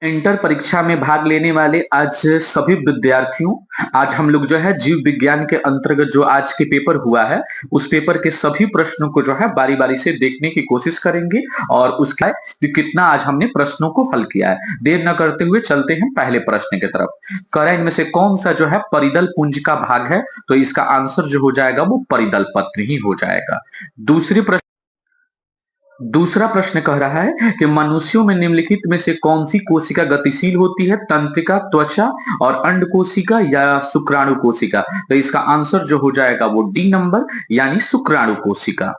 Inter परीक्षा में भाग लेने वाले आज सभी विद्यार्थियों, आज हम लोग जो है जीव विज्ञान के अंतर्गत जो आज के पेपर हुआ है, उस पेपर के सभी प्रश्नों को जो है बारी-बारी से देखने की कोशिश करेंगे और उसका कि कितना आज हमने प्रश्नों को हल किया है। देर न करते हुए चलते हैं पहले प्रश्न की तरफ। कह रहा है इनमें से कौन सा जो है परिदल पुंज का भाग है, तो इसका आंसर जो हो जाएगा वो परिदल पत्र ही हो जाएगा। दूसरा प्रश्न कह रहा है कि मनुष्यों में निम्नलिखित में से कौन सी कोशिका गतिशील होती है, तंत्रिका, त्वचा और अंड कोशिका या शुक्राणु कोशिका। तो इसका आंसर जो हो जाएगा वो डी नंबर यानी शुक्राणु कोशिका।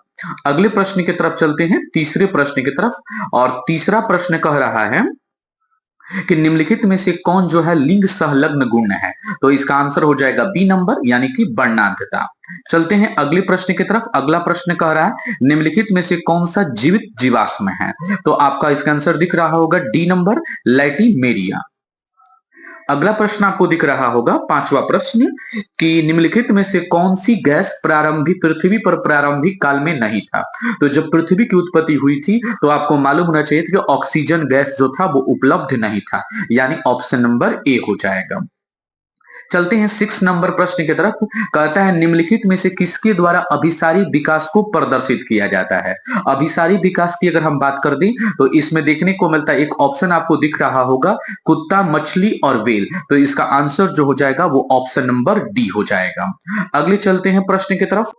अगले प्रश्न की तरफ चलते हैं, तीसरे प्रश्न की तरफ। और तीसरा प्रश्न कह रहा है कि निम्नलिखित में से कौन जो है लिंग सहलग्न गुण है, तो इसका आंसर हो जाएगा बी नंबर यानी कि वर्णांधता। चलते हैं अगले प्रश्न की तरफ। अगला प्रश्न कह रहा है निम्नलिखित में से कौन सा जीवित जीवाश्म है, तो आपका इसका आंसर दिख रहा होगा डी नंबर लैटिमेरिया। अगला प्रश्न आपको दिख रहा होगा, पांचवा प्रश्न, कि निम्नलिखित में से कौन सी गैस प्रारंभिक पृथ्वी पर प्रारंभिक काल में नहीं था। तो जब पृथ्वी की उत्पत्ति हुई थी तो आपको मालूम होना चाहिए था कि ऑक्सीजन गैस जो था वो उपलब्ध नहीं था, यानी ऑप्शन नंबर ए हो जाएगा। चलते हैं 6 नंबर प्रश्न की तरफ। कहता है निम्नलिखित में से किसके द्वारा अभिसारी विकास को प्रदर्शित किया जाता है। अभिसारी विकास की अगर हम बात कर दें तो इसमें देखने को मिलता है, एक ऑप्शन आपको दिख रहा होगा कुत्ता, मछली और वेल। तो इसका आंसर जो हो जाएगा वो ऑप्शन नंबर डी हो जाएगा। अगले चलते हैं प्रश्न की तरफ।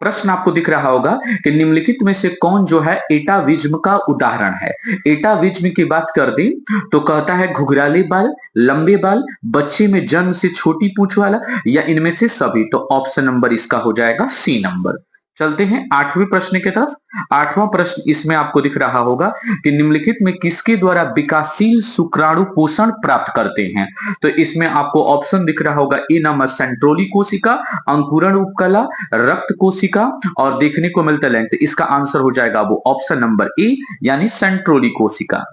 प्रश्न आपको दिख रहा होगा कि निम्नलिखित में से कौन जो है एटाविज्म का उदाहरण है। एटाविज्म की बात कर दें तो कहता है घुघराले बाल, लंबे बाल, बच्चे में जन्म से छोटी पूंछ वाला या इनमें से सभी। तो ऑप्शन नंबर इसका हो जाएगा सी नंबर। चलते हैं 8वें प्रश्न की तरफ। 8वां प्रश्न इसमें आपको दिख रहा होगा कि निम्नलिखित में किसके द्वारा विकासशील शुक्राणु पोषण प्राप्त करते हैं। तो इसमें आपको ऑप्शन दिख रहा होगा ए नंबर सेंट्रोली कोशिका, अंकुरण उपकला, रक्त कोशिका और देखने को मिलता है। तो इसका आंसर हो जाएगा वो ऑप्शन नंबर ए यानी सेंट्रोली कोशिका।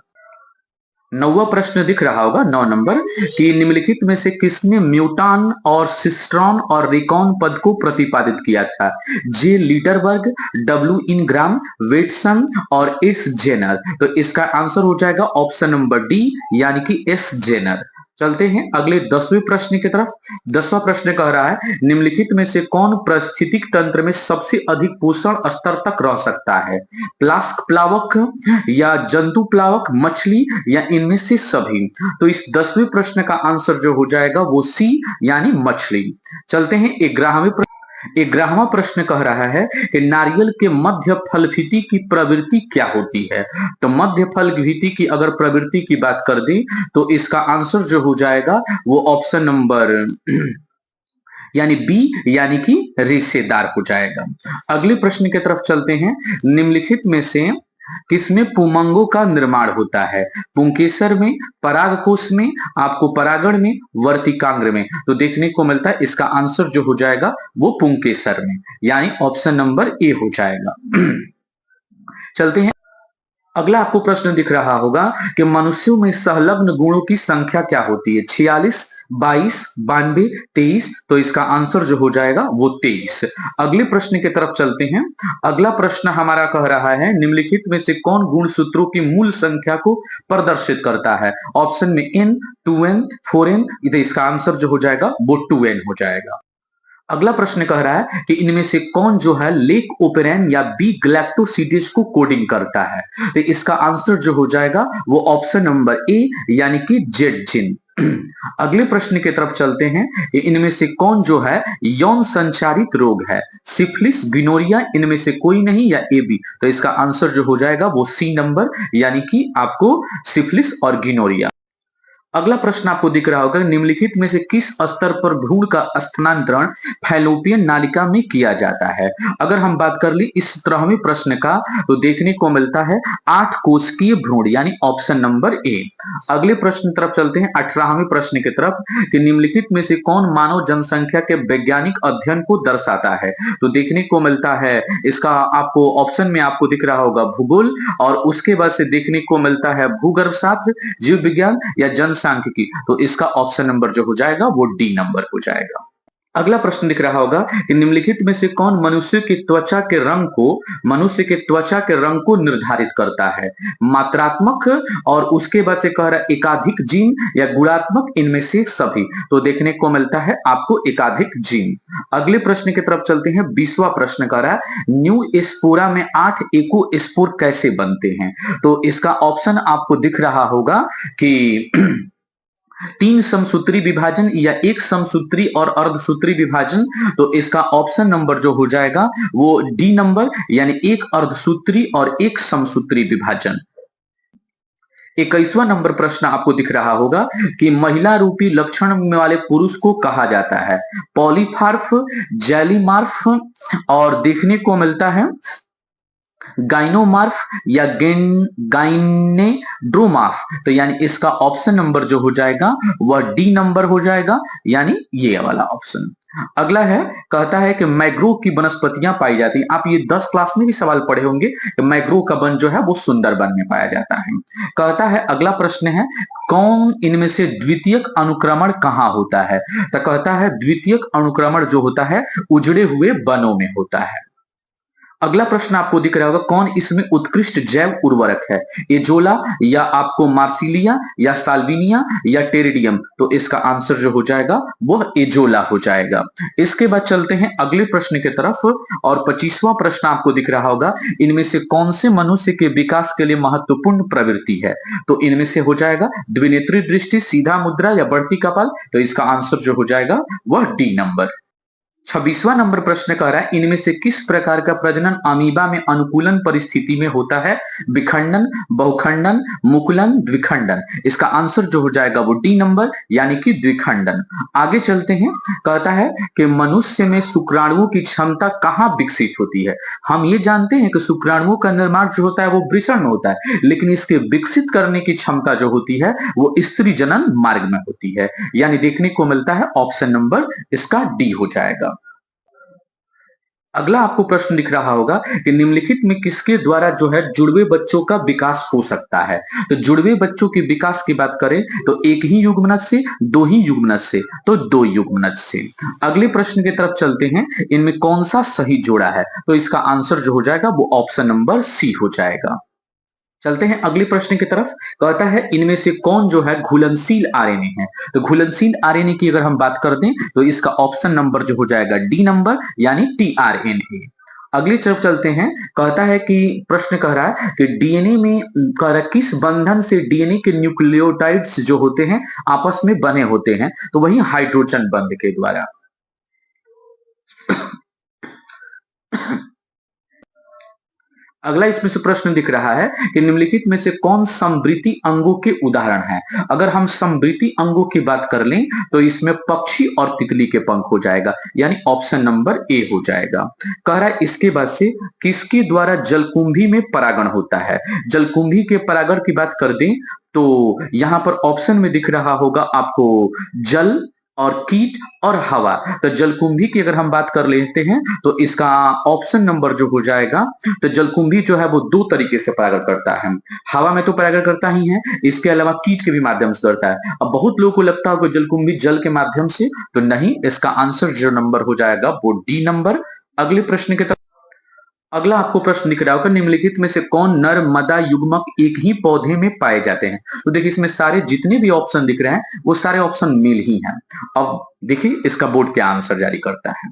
9वां प्रश्न दिख रहा होगा, 9 नंबर, कि निम्नलिखित में से किसने म्यूटान और सिस्ट्रॉन और रिकॉन पद को प्रतिपादित किया था। जे लीडरबर्ग, डब्ल्यू इनग्राम, वेटसन और एस जेनर। तो इसका आंसर हो जाएगा ऑप्शन नंबर डी यानी कि एस जेनर। चलते हैं अगले 10वें प्रश्न की तरफ। 10वां प्रश्न कह रहा है निम्नलिखित में से कौन पारिस्थितिक तंत्र में सबसे अधिक पोषण स्तर तक रह सकता है। प्लास्क प्लावक या जंतु प्लावक, मछली या इनमें से सभी। तो इस 10वें प्रश्न का आंसर जो हो जाएगा वो सी यानी मछली। चलते हैं 11वां प्रश्न कह रहा है कि नारियल के मध्य फलभिति की प्रवृत्ति क्या होती है। तो मध्य फलभिति की अगर प्रवृत्ति की बात कर दें तो इसका आंसर जो हो जाएगा वो ऑप्शन नंबर यानी बी यानी कि रेशेदार हो जाएगा। अगले प्रश्न की तरफ चलते हैं। निम्नलिखित में से किसमें पुमंगों का निर्माण होता है। पुंकेसर में, परागकोश में, आपको परागण में, वर्तिकांग्र में। तो देखने को मिलता है इसका आंसर जो हो जाएगा वो पुंकेसर में यानी ऑप्शन नंबर ए हो जाएगा। चलते हैं अगला आपको प्रश्न दिख रहा होगा कि मनुष्यों में संलग्न गुणों की संख्या क्या होती है। 46, 22, 92, 23। तो इसका आंसर जो हो जाएगा वो 23। अगले प्रश्न की तरफ चलते हैं। अगला प्रश्न हमारा कह रहा है निम्नलिखित में से कौन गुण सूत्रों की मूल संख्या को प्रदर्शित करता है। ऑप्शन में n, 2n, 4n। तो इसका आंसर जो हो जाएगा वो 2n हो जाएगा। अगला प्रश्न कह रहा है कि इनमें से कौन जो है लेक ओपेरैन या बी गैलेक्टोसिडेज को कोडिंग करता है। तो इसका आंसर जो हो जाएगा वो ऑप्शन नंबर ए यानी कि जेड जिन। अगले प्रश्न की तरफ चलते हैं। इनमें से कौन जो है यौन संचारित रोग है। सिफिलिस, गिनोरिया, इनमें से कोई नहीं या ए बी। तो इसका आंसर जो हो जाएगा वो सी नंबर यानी कि आपको सिफिलिस और गिनोरिया। अगला प्रश्न आपको दिख रहा होगा निम्नलिखित में से किस स्तर पर भ्रूण का स्थानांतरण फैलोपियन नालिका में किया जाता है। अगर हम बात कर ली इस 17वें प्रश्न का तो देखने को मिलता है 8 कोशिकीय भ्रूण यानी ऑप्शन नंबर ए। अगले प्रश्न तरफ चलते हैं 18वें प्रश्न की तरफ कि निम्नलिखित में से कौन मानव जनसंख्या के वैज्ञानिक अध्ययन को दर्शाता है। तो देखने को मिलता है इसका आपको ऑप्शन में आपको दिख रहा होगा भूगोल और उसके बाद से देखने को मिलता है भूगर्भशास्त्र, जीव विज्ञान या जनसांख्यिकी। तो इसका ऑप्शन नंबर जो हो जाएगा वो डी नंबर हो जाएगा। अगला प्रश्न दिख रहा होगा कि निम्नलिखित में से कौन मनुष्य के त्वचा के रंग को निर्धारित करता है? मात्रात्मक, और उसके बाद से कह रहा है एकाधिक जीन या गुणात्मक, इनमें से सभी। तो देखने को मिलता है आपको एकाधिक जीन। अगले प्रश्न की तरफ चलते हैं। 20वां प्रश्न कह रहा है न्यू स्पोरा में 8 एको स्पोर कैसे बनते हैं? तो इसका ऑप्शन आपको दिख रहा होगा कि 3 समसूत्री विभाजन या एक समसूत्री और अर्धसूत्री विभाजन। तो इसका ऑप्शन नंबर जो हो जाएगा वो डी नंबर, यानी एक अर्धसूत्री और एक समसूत्री विभाजन। 21वां नंबर प्रश्न आपको दिख रहा होगा कि महिला रूपी लक्षण वाले पुरुष को कहा जाता है पॉलीफार्फ, जेलीमार्फ, और देखने को मिलता है गाइनोमार्फ या गाइनेड्रोमार्फ। तो यानी इसका ऑप्शन नंबर जो हो जाएगा वह डी नंबर हो जाएगा, यानी ये वाला ऑप्शन। अगला है, कहता है कि मैग्रोव की वनस्पतियां पाई जाती हैं। आप ये 10 क्लास में भी सवाल पढ़े होंगे कि मैग्रोव का वन जो है वो सुंदरबन में पाया जाता है। कहता है, अगला प्रश्न है कौन इनमें से द्वितीयक अनुक्रमण कहां होता है? तो कहता है द्वितीयक अनुक्रमण जो होता है उजड़े हुए वनों में होता है। अगला प्रश्न आपको दिख रहा होगा कौन इसमें उत्कृष्ट जैव उर्वरक है? एजोला या आपको मार्सिलिया या साल्विनिया या टेरिडियम। तो इसका आंसर जो हो जाएगा वह एजोला हो जाएगा। इसके बाद चलते हैं अगले प्रश्न की तरफ, और 25वां प्रश्न आपको दिख रहा होगा इनमें से कौन से मनुष्य के विकास के लिए महत्वपूर्ण प्रवृत्ति है? तो इनमें से हो जाएगा द्विनेत्री दृष्टि, सीधा मुद्रा या बढ़ती कपाल। तो इसका आंसर जो हो जाएगा वह डी नंबर। 26वां नंबर प्रश्न कह रहा है इनमें से किस प्रकार का प्रजनन अमीबा में अनुकूलन परिस्थिति में होता है? विखंडन, बहुखंडन, मुकुलन, द्विखंडन। इसका आंसर जो हो जाएगा वो डी नंबर, यानी कि द्विखंडन। आगे चलते हैं, कहता है कि मनुष्य में शुक्राणुओं की क्षमता कहां विकसित होती है? हम ये जानते हैं कि शुक्राणुओं का निर्माण जो होता है वो वृषण में होता है, लेकिन इसके विकसित करने की क्षमता जो होती है वो स्त्री जनन मार्ग में होती है, यानी देखने को मिलता है ऑप्शन नंबर इसका डी हो जाएगा। अगला आपको प्रश्न दिख रहा होगा कि निम्नलिखित में किसके द्वारा जो है जुड़वे बच्चों का विकास हो सकता है? तो जुड़वे बच्चों के विकास की बात करें तो एक ही युग्मनज से, दो ही युग्मनज से, तो दो युग्मनज से। अगले प्रश्न की तरफ चलते हैं, इनमें कौन सा सही जोड़ा है? तो इसका आंसर जो हो जाएगा वो ऑप्शन नंबर सी हो जाएगा। चलते हैं अगले प्रश्न की तरफ, कहता है इनमें से कौन जो है घुलनशील आरएनए है? तो घुलनशील आरएनए की अगर हम बात कर दें तो इसका ऑप्शन नंबर जो हो जाएगा डी नंबर, यानी टीआरएनए। अगली तरफ चलते हैं, कहता है कि प्रश्न कह रहा है कि डीएनए में कह रहा है किस बंधन से डीएनए के न्यूक्लियोटाइड्स जो होते हैं आपस में बने होते हैं? तो वही हाइड्रोजन बंध के द्वारा। अगला इसमें से प्रश्न दिख रहा है कि निम्नलिखित में से कौन समवृत्ति अंगों के उदाहरण है? अगर हम समवृत्ति अंगों की बात कर लें तो इसमें पक्षी और तितली के पंख हो जाएगा, यानी ऑप्शन नंबर ए हो जाएगा। कह रहा है इसके बाद से किसके द्वारा जलकुंभी में परागण होता है? जलकुंभी के परागण की बात कर दें तो यहां पर ऑप्शन में दिख रहा होगा आपको जल और कीट और हवा। तो जलकुंभी की अगर हम बात कर लेते हैं तो इसका ऑप्शन नंबर जो हो जाएगा, तो जलकुंभी जो है वो दो तरीके से परागण करता है। हवा में तो परागण करता ही है, इसके अलावा कीट के भी माध्यम से करता है। अब बहुत लोगों को लगता है कि जलकुंभी जल के माध्यम से, तो नहीं, इसका आंसर जो नंबर हो जाएगा वो डी नंबर। अगले प्रश्न की तरफ, अगला आपको प्रश्न दिख रहा होगा निम्नलिखित में से कौन नर मदा युग्मक एक ही पौधे में पाए जाते हैं? तो देखिए इसमें सारे जितने भी ऑप्शन दिख रहे हैं वो सारे ऑप्शन मेल ही हैं। अब देखिए इसका बोर्ड क्या आंसर जारी करता है।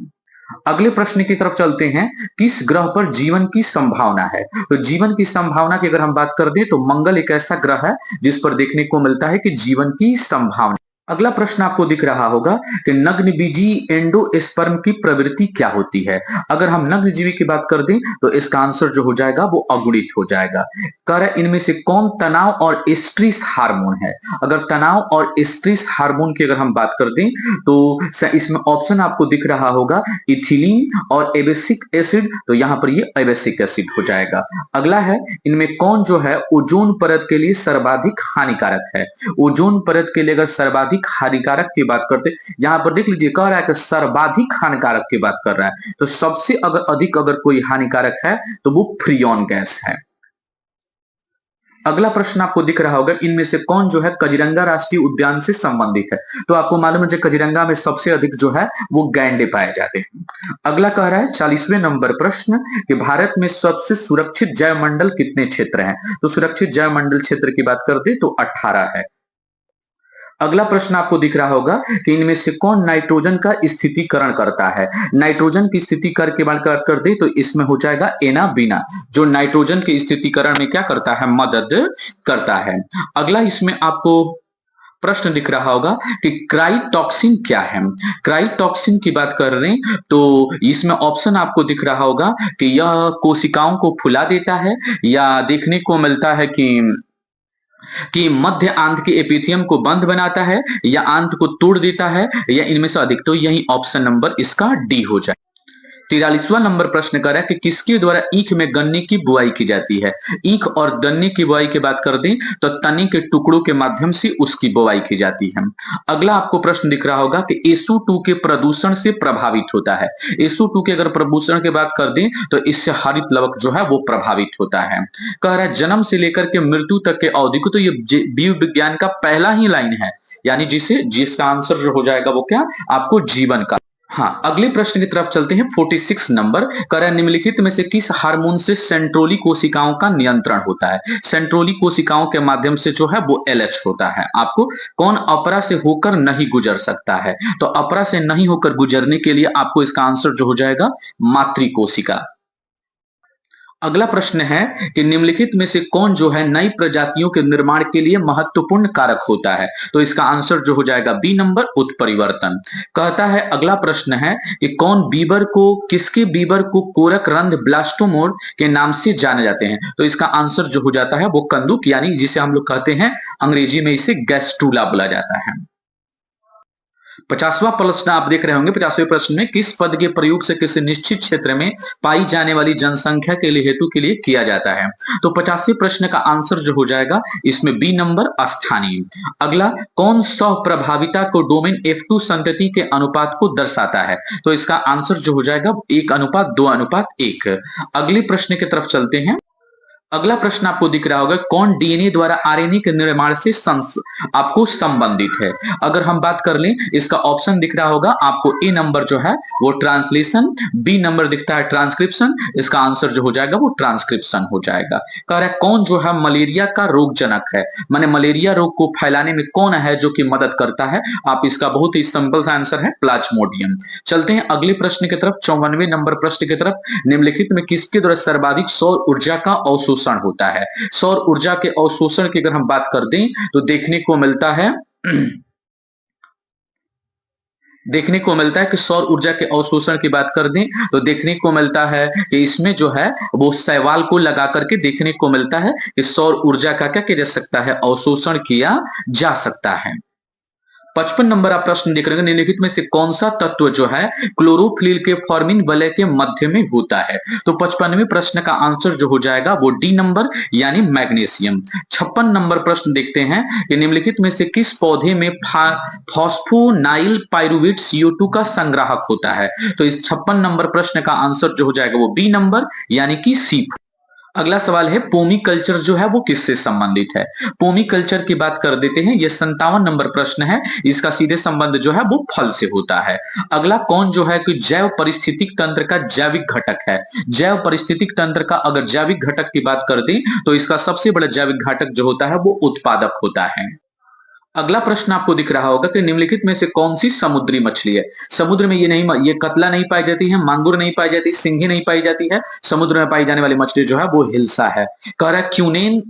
अगले प्रश्न की तरफ चलते हैं, किस ग्रह पर जीवन की संभावना है? तो जीवन की संभावना की अगर हम बात कर दें तो मंगल एक ऐसा ग्रह है जिस पर देखने को मिलता है कि जीवन की संभावना। अगला प्रश्न आपको दिख रहा होगा कि नग्नबीजी एंडोस्पर्म की प्रवृत्ति क्या होती है? अगर हम नग्नजीवी की बात कर दें तो इसका आंसर जो हो जाएगा वो अगुणित हो जाएगा। कह रहा है इनमें से कौन तनाव और स्ट्रेस हार्मोन है? अगर तनाव और स्ट्रेस हार्मोन की अगर हम बात कर दें तो इसमें ऑप्शन आपको दिख रहा होगा इथिलीन और एबेसिक एसिड। तो यहां पर ये एबेसिक एसिड हो जाएगा। अगला है, इनमें कौन जो है ओजोन परत के लिए सर्वाधिक हानिकारक है? ओजोन परत के लिए अगर सर्वाधिक हानिकारक की बात करते, यहां पर देख लीजिए कह रहा है कि सर्वाधिक हानिकारक की बात कर रहा है, तो सबसे अगर अधिक अगर कोई हानिकारक है तो वो फ्रियोन गैस है। अगला प्रश्न आपको दिख रहा होगा, इनमें से कौन जो है कजिरंगा राष्ट्रीय उद्यान से संबंधित है? तो आपको मालूम है जो कजिरंगा में सबसे अधिक जो है वो गैंडे पाए जाते हैं। अगला कह रहा है 40वें नंबर प्रश्न कि भारत में सबसे सुरक्षित जैव मंडल कितने क्षेत्र हैं? तो सुरक्षित जैव मंडल क्षेत्र की बात कर दे तो 18 है। अगला प्रश्न आपको दिख रहा होगा कि इनमें से कौन नाइट्रोजन का स्थितिकरण करता है? नाइट्रोजन की स्थितिकरण की बात कर दे तो इसमें हो जाएगा एना बीना, जो नाइट्रोजन के स्थितिकरण में क्या करता है? मदद करता है। अगला इसमें आपको प्रश्न दिख रहा होगा कि क्राइटॉक्सिन क्या है? क्राइटॉक्सिन की बात कर रहे हैं तो इसमें ऑप्शन आपको दिख रहा होगा कि यह कोशिकाओं को फुला देता है, या देखने को मिलता है कि मध्य आंत के एपिथियम को बंद बनाता है, या आंत को तोड़ देता है, या इनमें से अधिक। तो यही ऑप्शन नंबर इसका डी हो जाए। 43वां नंबर प्रश्न कर रहा है कि किसके द्वारा ईख में गन्ने की बुआई की जाती है? ईख और गन्ने की बुआई की बात कर दें तो तने के टुकड़ों के माध्यम से उसकी बुआई की जाती है। अगला आपको प्रश्न दिख रहा होगा कि SO2 के प्रदूषण से प्रभावित होता है। SO2 के अगर प्रदूषण की बात कर दें तो इससे हरित लवक जो है वो प्रभावित होता है। कह रहा है जन्म से लेकर के मृत्यु तक के अवधि को, तो ये जीव विज्ञान का पहला ही लाइन है, यानी जिसका आंसर जो हो जाएगा वो क्या? आपको जीवन का। हाँ, अगले प्रश्न की तरफ चलते हैं। 46 नंबर कह रहा है निम्नलिखित में से किस हार्मोन से सेंट्रोली कोशिकाओं का नियंत्रण होता है? सेंट्रोली कोशिकाओं के माध्यम से जो है वो LH होता है। आपको कौन अपरा से होकर नहीं गुजर सकता है? तो अपरा से नहीं होकर गुजरने के लिए आपको इसका आंसर जो हो जाएगा मातृ कोशिका। अगला प्रश्न है कि निम्नलिखित में से कौन जो है नई प्रजातियों के निर्माण के लिए महत्वपूर्ण कारक होता है? तो इसका आंसर जो हो जाएगा बी नंबर, उत्परिवर्तन। कहता है अगला प्रश्न है कि किसके बीबर को कोरक रंध्र ब्लास्टोमोर के नाम से जाने जाते हैं? तो इसका आंसर जो हो जाता है वो कंदुक, यानी जिसे हम लोग कहते हैं अंग्रेजी में इसे गैस्ट्रूला बोला जाता है। 50वां प्रश्न आप देख रहे होंगे। 50वें प्रश्न में किस पद के प्रयोग से किसी निश्चित क्षेत्र में पाई जाने वाली जनसंख्या के लिए हेतु के लिए किया जाता है? तो 50वें प्रश्न का आंसर जो हो जाएगा इसमें बी नंबर, स्थानीय। अगला कौन प्रभाविता को डोमेन F2 संतति के अनुपात को दर्शाता है? तो इसका आंसर जो हो जाएगा 1:2:1। अगले प्रश्न की तरफ चलते हैं। अगला प्रश्न आपको दिख रहा होगा कौन DNA द्वारा RNA के निर्माण से आपको संबंधित है? अगर हम बात कर लें इसका ऑप्शन दिख रहा होगा आपको ए नंबर जो है वो ट्रांसलेशन, बी नंबर दिखता है ट्रांसक्रिप्शन, इसका आंसर जो हो जाएगा वो ट्रांसक्रिप्शन हो जाएगा। कह रहा है कौन जो है मलेरिया का रोगजनक है? माने मलेरिया रोग को फैलाने में कौन है जो कि मदद करता है? आप इसका बहुत ही सिंपल सा आंसर है प्लाज्मोडियम। चलते हैं अगले प्रश्न की तरफ, 54वें नंबर प्रश्न की तरफ। निम्नलिखित में किसके द्वारा सर्वाधिक सौर ऊर्जा का अवशोषण होता है? सौर ऊर्जा के अवशोषण की अगर हम बात कर दें तो देखने को मिलता है कि सौर ऊर्जा के अवशोषण की बात कर दें तो देखने को मिलता है कि इसमें जो है वो शैवाल को लगा करके देखने को मिलता है कि सौर ऊर्जा का क्या किया जा सकता है? अवशोषण किया जा सकता है। 55 नंबर आप प्रश्न देख रहे हैं निम्नलिखित में से कौन सा तत्व जो है क्लोरोफिल के फॉर्मिन वलय के मध्य में होता है? तो 55वें प्रश्न का आंसर जो हो जाएगा वो डी नंबर, यानी मैग्नीशियम। 56 नंबर प्रश्न देखते हैं कि निम्नलिखित में से किस पौधे में फॉस्फोनाइल पाइरुवेट CO2 का संग्राहक होता है? तो इस 56 नंबर प्रश्न का आंसर जो हो जाएगा वो बी नंबर, यानी कि सी। अगला सवाल है पोमी कल्चर जो है वो किससे संबंधित है? पोमी कल्चर की बात कर देते हैं। यह 57 नंबर प्रश्न है। इसका सीधे संबंध जो है वो फल से होता है। अगला कौन जो है कि जैव परिस्थितिक तंत्र का जैविक घटक है? जैव परिस्थितिक तंत्र का अगर जैविक घटक की बात कर दें तो इसका सबसे बड़ा जैविक घटक जो होता है वो उत्पादक होता है। अगला प्रश्न आपको दिख रहा होगा कि निम्नलिखित में से कौन सी समुद्री मछली है? समुद्र में ये कतला नहीं पाई जाती है, मांगुर नहीं पाई जाती, सिंघी नहीं पाई जाती है। समुद्र में पाई जाने वाली मछली जो है वो हिल्सा है। कह रहा है क्यूनेन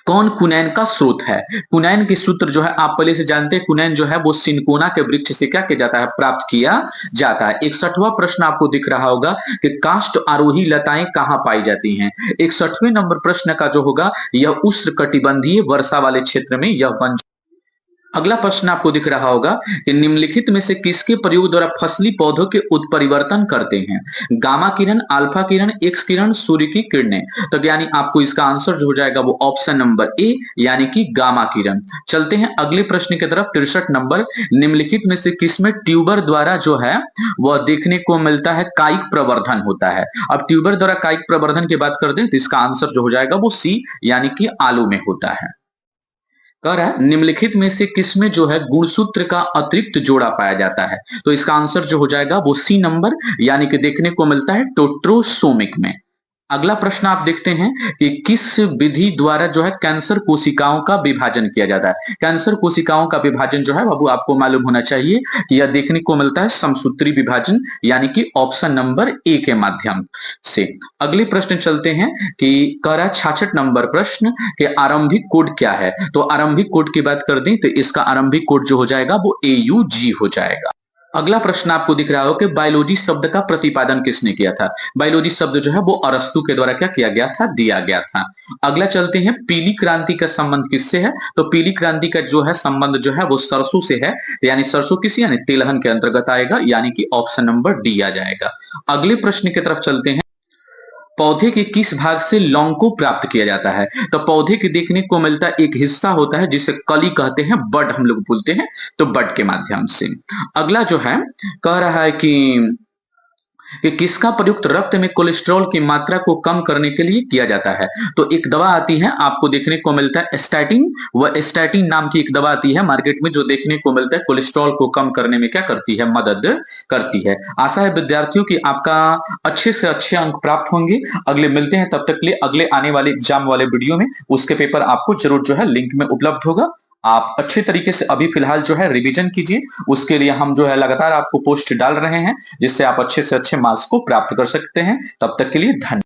कौन कुनैन का स्रोत है? कुनैन के सूत्र जो है आप पहले से जानते हैं। कुनैन जो है वो सिनकोना के वृक्ष से क्या किया जाता है? प्राप्त किया जाता है। 61वां प्रश्न आपको दिख रहा होगा कि काष्ठ आरोही लताएं कहां पाई जाती हैं? 61वें नंबर प्रश्न का जो होगा यह उष्णकटिबंधीय वर्षा वाले क्षेत्र में यह वन। अगला प्रश्न आपको दिख रहा होगा कि निम्नलिखित में से किसके प्रयोग द्वारा फसली पौधों के उत्परिवर्तन करते हैं? गामा किरण, अल्फा किरण, एक्स किरण, सूर्य की किरणें। तो यानी आपको इसका आंसर जो हो जाएगा वो ऑप्शन नंबर ए यानी कि गामा किरण। चलते हैं अगले प्रश्न की तरफ। 63 नंबर, निम्नलिखित में से किसमें ट्यूबर द्वारा जो है वह देखने को मिलता है कायिक प्रवर्धन होता है? अब ट्यूबर द्वारा कायिक प्रवर्धन की बात करते हैं तो इसका आंसर जो हो जाएगा वो सी यानी कि आलू में होता है। कह रहा है निम्नलिखित में से किसमें जो है गुणसूत्र का अतिरिक्त जोड़ा पाया जाता है? तो इसका आंसर जो हो जाएगा वो सी नंबर यानी कि देखने को मिलता है टोट्रोसोमिक में। अगला प्रश्न आप देखते हैं कि किस विधि द्वारा जो है कैंसर कोशिकाओं का विभाजन किया जाता है? कैंसर कोशिकाओं का विभाजन जो है बाबू आपको मालूम होना चाहिए कि यह देखने को मिलता है समसूत्री विभाजन यानी कि ऑप्शन नंबर ए के माध्यम से। अगले प्रश्न चलते हैं कि कह रहा है 66 नंबर प्रश्न कि आरंभिक कोड क्या है? तो आरंभिक कोड की बात कर दें तो इसका आरंभिक कोड जो हो जाएगा वो AUG हो जाएगा। अगला प्रश्न आपको दिख रहा हो कि बायोलॉजी शब्द का प्रतिपादन किसने किया था? बायोलॉजी शब्द जो है वो अरस्तु के द्वारा क्या किया गया था? दिया गया था। अगला चलते हैं पीली क्रांति का संबंध किससे है? तो पीली क्रांति का जो है संबंध जो है वो सरसों से है, यानी सरसों किस यानी तिलहन के अंतर्गत आएगा यानी कि ऑप्शन नंबर डी आ जाएगा। अगले प्रश्न की तरफ चलते हैं। पौधे के किस भाग से लौंग को प्राप्त किया जाता है? तो पौधे के देखने को मिलता एक हिस्सा होता है जिसे कली कहते हैं, बड हम लोग बोलते हैं, तो बड के माध्यम से। अगला जो है कह रहा है कि किसका प्रयुक्त रक्त में कोलेस्ट्रॉल की मात्रा को कम करने के लिए किया जाता है? तो एक दवा आती है आपको देखने को मिलता है स्टैटिन, वह स्टैटिन नाम की एक दवा आती है मार्केट में जो देखने को मिलता है कोलेस्ट्रॉल को कम करने में क्या करती है? मदद करती है। आशा है विद्यार्थियों की आपका अच्छे से अच्छे अंक प्राप्त होंगे। अगले मिलते हैं, तब तक के लिए अगले आने वाले एग्जाम वाले वीडियो में उसके पेपर आपको जरूर जो है लिंक में उपलब्ध होगा। आप अच्छे तरीके से अभी फिलहाल जो है रिवीजन कीजिए, उसके लिए हम जो है लगातार आपको पोस्ट डाल रहे हैं जिससे आप अच्छे से अच्छे मार्क्स को प्राप्त कर सकते हैं। तब तक के लिए धन्यवाद।